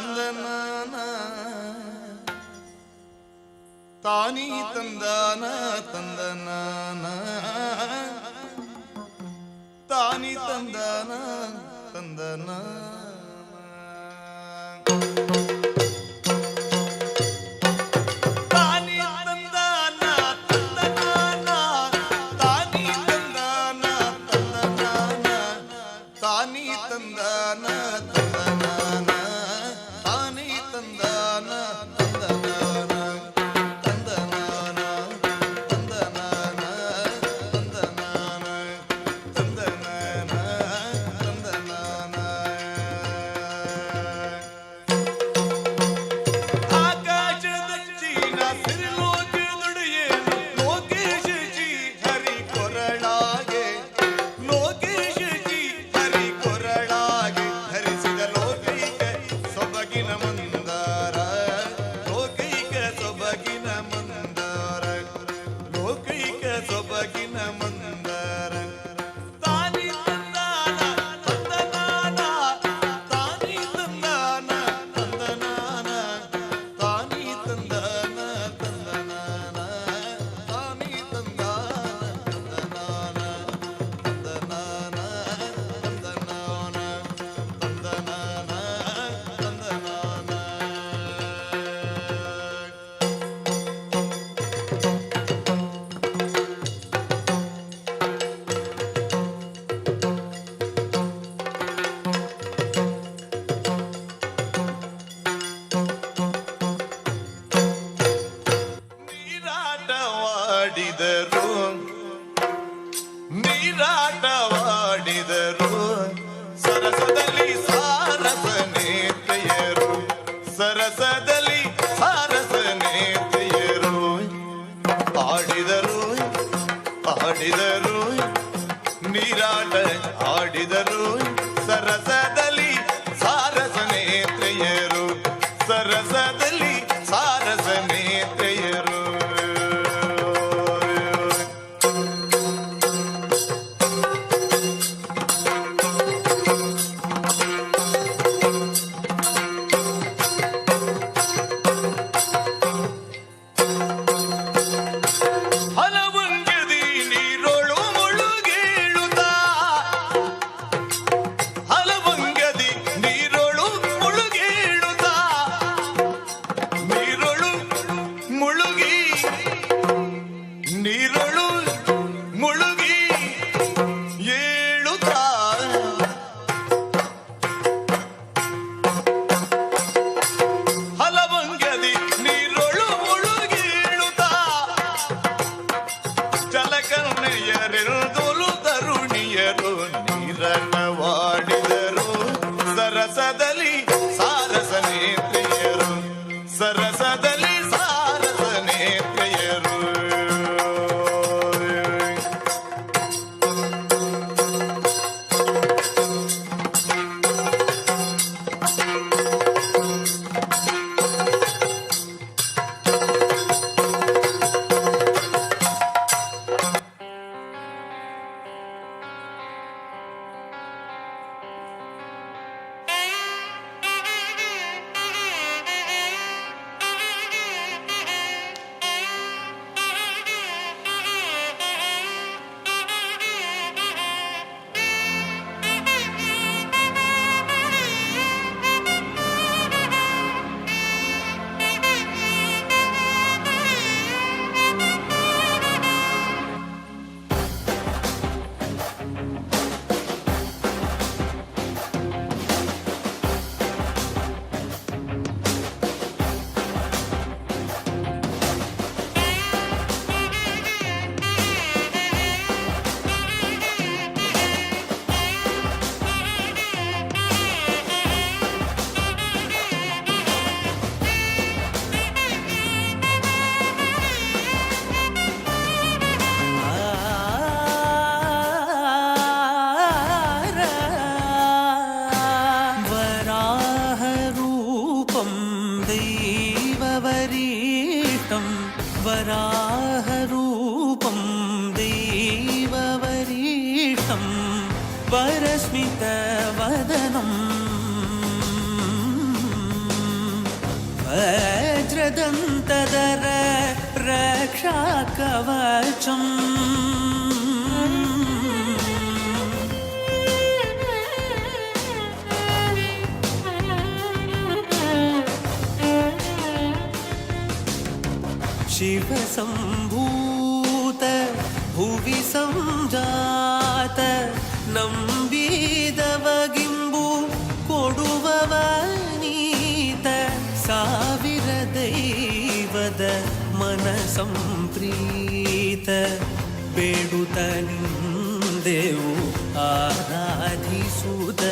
ತಂದನಾನ ತಾನಿ ತಂದಾನ ತಂದನಾನ ತಾನಿ ತಂದಾನ ತಂದನ ನೀರಾಟವಾಡಿದರು ಸರಸದಲ್ಲಿ ಸಾರಸನೇತೆಯರು ಸರಸದಲ್ಲಿ ಸಾರಸನೇತೆಯರು ಆಡಿದರು ಆಡಿದರು ನೀರಾಟ ಆಡಿದರು ಸರಸದಲ್ಲಿ ಸಾರಸನೇತೆಯರು ಸರಸದಲ್ಲಿ ಸಾರಸನೇತೆಯರು ನೀರಾಟವಾಡಿದರು ಸರಸದಲ್ಲಿ ಸಾರಸನೇತ್ರೆಯರು ಸರಸದಲ್ಲಿ ಸಾರಸನೇತ್ರೆಯರು वराहरूपं देववरीष्टं वरस्मितवदनं ವಜ್ರದಂತದರ ರಕ್ಷಾ ಕವಚಂ ಶಿವ ಸಂಭೂತ ಭುವಿ ಸಂಜಾತ ನಂಬಿದವಗಿಂಬು ಕೊಡುವವ ನೀತ ಸಾವಿರ ದೈವದ ಮನ ಸಂಪ್ರೀತ ಬೇಡುತ್ತ ನಿಂದೆವು ಆರಾಧಿಸುತ್ತ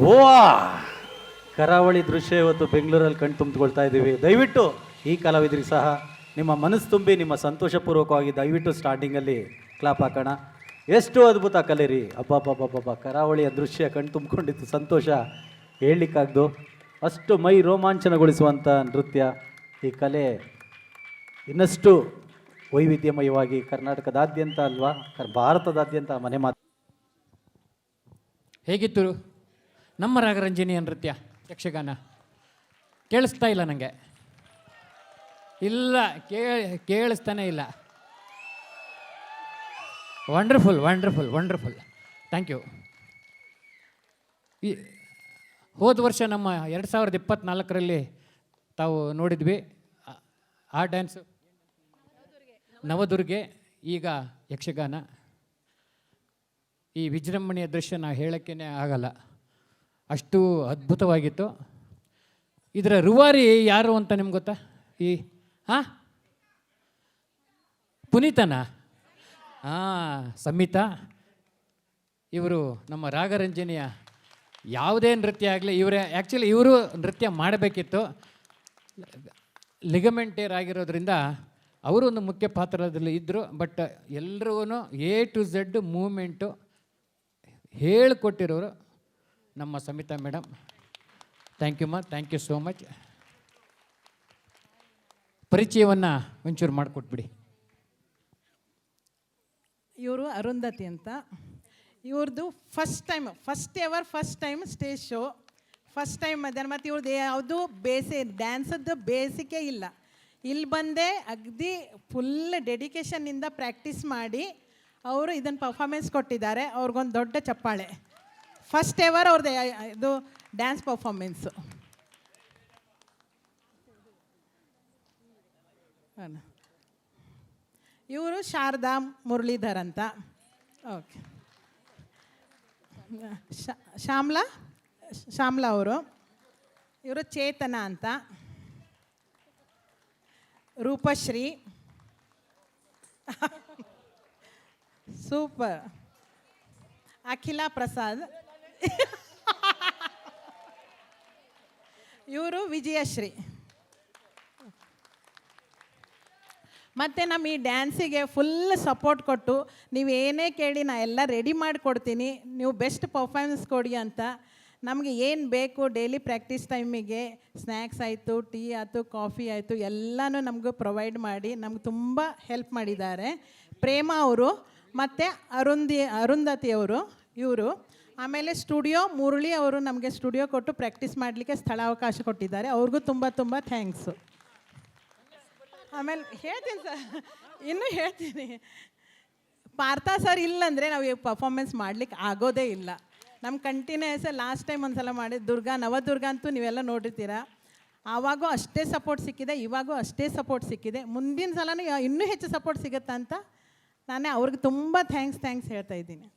ಓ ಕರಾವಳಿ ದೃಶ್ಯ ಇವತ್ತು ಬೆಂಗಳೂರಲ್ಲಿ ಕಣ್ ತುಂಬಿಕೊಳ್ತಾ ಇದ್ದೀವಿ. ದಯವಿಟ್ಟು ಈ ಕಲಾವಿದರಿಗೆ ಸಹ ನಿಮ್ಮ ಮನಸ್ಸು ತುಂಬಿ ನಿಮ್ಮ ಸಂತೋಷಪೂರ್ವಕವಾಗಿ ದಯವಿಟ್ಟು ಸ್ಟಾರ್ಟಿಂಗಲ್ಲಿ ಕ್ಲಾಪ್ ಹಾಕೋಣ. ಎಷ್ಟು ಅದ್ಭುತ ಕಲೆ ರೀ, ಅಬ್ಬಬ್ಬಬ್ಬಬ್ಬ. ಕರಾವಳಿಯ ದೃಶ್ಯ ಕಣ್ ತುಂಬಿಕೊಂಡಿತ್ತು, ಸಂತೋಷ ಹೇಳಲಿಕ್ಕಾಗ್ದು. ಅಷ್ಟು ಮೈ ರೋಮಾಂಚನಗೊಳಿಸುವಂಥ ನೃತ್ಯ. ಈ ಕಲೆ ಇನ್ನಷ್ಟು ವೈವಿಧ್ಯಮಯವಾಗಿ ಕರ್ನಾಟಕದಾದ್ಯಂತ ಅಲ್ವಾ, ಭಾರತದಾದ್ಯಂತ ಮನೆ ಮಾತು. ಹೇಗಿತ್ತು ನಮ್ಮ ರಾಗರಂಜನಿಯ ನೃತ್ಯ ಯಕ್ಷಗಾನ? ಕೇಳಿಸ್ತಾ ಇಲ್ಲ ನನಗೆ, ಇಲ್ಲ ಕೇಳಿಸ್ತಾನೆ ಇಲ್ಲ. Wonderful wonderful wonderful, thank you. ಈ ಹೋದ ವರ್ಷ ನಮ್ಮ 2024ರಲ್ಲಿ ತಾವು ನೋಡಿದ್ವಿ ಆ ಡ್ಯಾನ್ಸು ನವದುರ್ಗೆ, ಈಗ ಯಕ್ಷಗಾನ. ಈ ವಿಜೃಂಭಣೆಯ ದೃಶ್ಯ ನಾವು ಹೇಳೋಕ್ಕೇ ಆಗಲ್ಲ, ಅಷ್ಟು ಅದ್ಭುತವಾಗಿತ್ತು. ಇದರ ರೂವಾರಿ ಯಾರು ಅಂತ ನಿಮ್ಗೆ ಗೊತ್ತಾ? ಈ ಪುನೀತನಾ? ಸಂಹಿತಾ. ಇವರು ನಮ್ಮ ರಾಗರಂಜನೆಯ ಯಾವುದೇ ನೃತ್ಯ ಆಗಲಿ ಇವರು ನೃತ್ಯ ಮಾಡಬೇಕಿತ್ತು. ಲಿಗಮೆಂಟೇರ್ ಆಗಿರೋದ್ರಿಂದ ಅವರು ಒಂದು ಮುಖ್ಯ ಪಾತ್ರದಲ್ಲಿ ಇದ್ದರು. ಬಟ್ ಎಲ್ಲರೂ A to Z ಮೂಮೆಂಟು ಹೇಳಿಕೊಟ್ಟಿರೋರು ನಮ್ಮ Samhita madam. Thank you thank you so much. ಪರಿಚಯವನ್ನು ಒಂಚೂರು ಮಾಡಿಕೊಟ್ಬಿಡಿ. ಇವರು ಅರುಂಧತಿ ಅಂತ. ಇವ್ರದ್ದು first time stage show, first time ಮಧ್ಯಾಹ್ನ. ಮತ್ತು ಇವ್ರದ್ದು ಯಾವುದು ಡ್ಯಾನ್ಸದ್ದು ಬೇಸಿಕೇ ಇಲ್ಲ. ಇಲ್ಲಿ ಬಂದೇ ಅಗದಿ ಫುಲ್ ಡೆಡಿಕೇಶನ್ನಿಂದ ಪ್ರಾಕ್ಟೀಸ್ ಮಾಡಿ ಅವರು ಇದನ್ನು ಪರ್ಫಾರ್ಮೆನ್ಸ್ ಕೊಟ್ಟಿದ್ದಾರೆ. ಅವ್ರಿಗೊಂದು ದೊಡ್ಡ ಚಪ್ಪಾಳೆ. ಫಸ್ಟ್ ಎವರ್ ಅವ್ರದ್ದು ಇದು ಡ್ಯಾನ್ಸ್ ಪರ್ಫಾರ್ಮೆನ್ಸು. ಇವರು ಶಾರದಾ ಮುರಳೀಧರ್ ಅಂತ. ಓಕೆ. ಶ್ಯಾಮ್ಲಾ ಅವರು. ಇವರು ಚೇತನ ಅಂತ. ರೂಪಶ್ರೀ. ಸೂಪರ್. ಅಖಿಲಾ ಪ್ರಸಾದ್. ಇವರು ವಿಜಯಶ್ರೀ. ಮತ್ತು ನಮ್ಮ ಈ ಡ್ಯಾನ್ಸಿಗೆ ಫುಲ್ ಸಪೋರ್ಟ್ ಕೊಟ್ಟು ನೀವು ಏನೇ ಕೇಳಿ ನಾ ಎಲ್ಲ ರೆಡಿ ಮಾಡಿಕೊಡ್ತೀನಿ, ನೀವು ಬೆಸ್ಟ್ ಪರ್ಫಾರ್ಮೆನ್ಸ್ ಕೊಡಿ ಅಂತ. ನಮಗೆ ಏನು ಬೇಕು ಡೈಲಿ ಪ್ರಾಕ್ಟೀಸ್ ಟೈಮಿಗೆ ಸ್ನ್ಯಾಕ್ಸ್ ಆಯಿತು, ಟೀ ಆಯಿತು, ಕಾಫಿ ಆಯಿತು, ಎಲ್ಲನೂ ನಮಗೂ ಪ್ರೊವೈಡ್ ಮಾಡಿ ನಮ್ಗೆ ತುಂಬ ಹೆಲ್ಪ್ ಮಾಡಿದ್ದಾರೆ. ಪ್ರೇಮ ಅವರು ಮತ್ತು ಅರುಂಧತಿ ಅವರು ಇವರು. ಆಮೇಲೆ ಸ್ಟುಡಿಯೋ ಮುರಳಿ ಅವರು ನಮಗೆ ಸ್ಟುಡಿಯೋ ಕೊಟ್ಟು ಪ್ರಾಕ್ಟೀಸ್ ಮಾಡಲಿಕ್ಕೆ ಸ್ಥಳಾವಕಾಶ ಕೊಟ್ಟಿದ್ದಾರೆ. ಅವ್ರಿಗೂ ತುಂಬ ತುಂಬ ಥ್ಯಾಂಕ್ಸು. ಆಮೇಲೆ ಹೇಳ್ತೀನಿ ಸರ್, ಇನ್ನೂ ಹೇಳ್ತೀನಿ. ಪಾರ್ಥ ಸರ್ ಇಲ್ಲಂದರೆ ನಾವು ಈ ಪರ್ಫಾರ್ಮೆನ್ಸ್ ಮಾಡಲಿಕ್ಕೆ ಆಗೋದೇ ಇಲ್ಲ. ನಮ್ಮ ಕಂಟಿನ್ಯೂಸ್ ಲಾಸ್ಟ್ ಟೈಮ್ ಒಂದು ಸಲ ಮಾಡಿದ್ದು ನವದುರ್ಗ ಅಂತೂ ನೀವೆಲ್ಲ ನೋಡಿರ್ತೀರ. ಆವಾಗೂ ಅಷ್ಟೇ ಸಪೋರ್ಟ್ ಸಿಕ್ಕಿದೆ, ಇವಾಗೂ ಅಷ್ಟೇ ಸಪೋರ್ಟ್ ಸಿಕ್ಕಿದೆ. ಮುಂದಿನ ಸಲನೂ ಇನ್ನೂ ಹೆಚ್ಚು ಸಪೋರ್ಟ್ ಸಿಗುತ್ತೆ ಅಂತ ನಾನೇ ಅವ್ರಿಗೆ ತುಂಬ ಥ್ಯಾಂಕ್ಸ್ ಹೇಳ್ತಾ ಇದ್ದೀನಿ.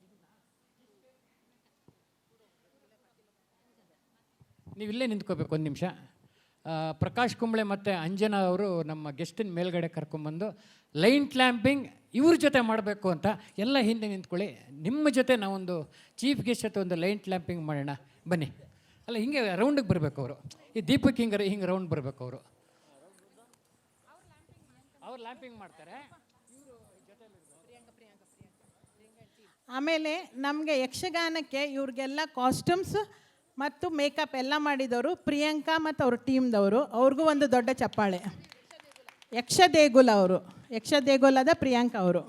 ನೀವು ಇಲ್ಲೇ ನಿಂತ್ಕೋಬೇಕು ಒಂದು ನಿಮಿಷ. ಪ್ರಕಾಶ್ ಕುಂಬ್ಳೆ ಮತ್ತು ಅಂಜನಾ ಅವರು ನಮ್ಮ ಗೆಸ್ಟಿನ ಮೇಲ್ಗಡೆ ಕರ್ಕೊಂಬಂದು ಲೈನ್ ಕ್ಲ್ಯಾಂಪಿಂಗ್ ಇವ್ರ ಜೊತೆ ಮಾಡಬೇಕು ಅಂತ ಎಲ್ಲ ಹಿಂದೆ ನಿಂತ್ಕೊಳ್ಳಿ. ನಿಮ್ಮ ಜೊತೆ ನಾವೊಂದು ಚೀಫ್ ಗೆಸ್ಟ್ ಜೊತೆ ಒಂದು ಲೈನ್ ಕ್ಲ್ಯಾಂಪಿಂಗ್ ಮಾಡೋಣ ಬನ್ನಿ. ಅಲ್ಲ, ಹಿಂಗೆ ರೌಂಡಿಗೆ ಬರಬೇಕು ಅವರು. ಈ ದೀಪಕ್ ಹಿಂಗೆ ರೌಂಡ್ ಬರಬೇಕು ಅವರು. ಅವ್ರು ಲ್ಯಾಂಪಿಂಗ್ ಮಾಡ್ತಾರೆ. ಆಮೇಲೆ ನಮಗೆ ಯಕ್ಷಗಾನಕ್ಕೆ ಇವ್ರಿಗೆಲ್ಲ ಕಾಸ್ಟ್ಯೂಮ್ಸ್ ಮತ್ತು ಮೇಕಪ್ ಎಲ್ಲ ಮಾಡಿದವರು ಪ್ರಿಯಾಂಕಾ ಮತ್ತು ಅವ್ರ ಟೀಮ್ದವರು. ಅವ್ರಿಗೂ ಒಂದು ದೊಡ್ಡ ಚಪ್ಪಾಳೆ. ಯಕ್ಷ ದೇಗುಲದ ಪ್ರಿಯಾಂಕಾ ಅವರು.